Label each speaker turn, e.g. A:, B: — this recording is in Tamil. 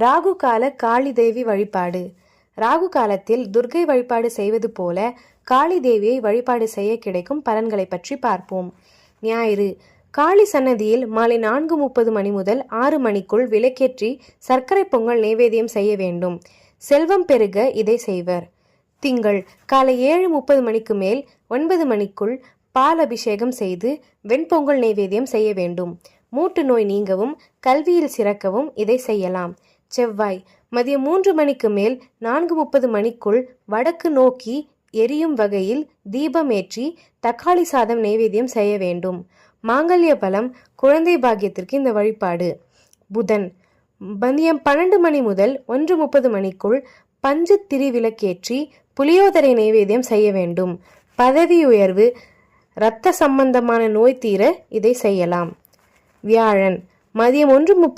A: ராகு கால காளி தேவி வழிபாடு. ராகு காலத்தில் துர்க்கை வழிபாடு செய்வது போல காளி தேவியை வழிபாடு செய்ய கிடைக்கும் பலன்களை பற்றி பார்ப்போம். ஞாயிறு காளி சன்னதியில் மாலை 4:30 மணி முதல் 6 மணிக்குள் விளக்கேற்றி சர்க்கரை பொங்கல் நைவேத்தியம் செய்ய வேண்டும். செல்வம் பெருக இதை செய்வர். திங்கள் காலை 7:30 மணிக்கு மேல் 9 மணிக்குள் பால் அபிஷேகம் செய்து வெண்பொங்கல் நைவேத்தியம் செய்ய வேண்டும். மூட்டு நோய் நீங்கவும் கல்வியில் சிறக்கவும் இதை செய்யலாம். செவ்வாய் மதியம் 3 மணிக்கு மேல் 4:30 மணிக்குள் வடக்கு நோக்கி எரியும் வகையில் தீபம் ஏற்றி தக்காளி சாதம் நைவேத்தியம் செய்ய வேண்டும். மாங்கல்ய பலம் குழந்தை பாக்கியத்திற்கு இந்த வழிபாடு. புதன் மதியம் 12 மணி முதல் 1:30 மணிக்குள் பஞ்சு திரி விளக்கேற்றி புளியோதரை நைவேத்தியம் செய்ய வேண்டும். பதவி உயர்வு இரத்த சம்பந்தமான நோய் தீர இதை செய்யலாம். வியாழன் மதியம் 1:30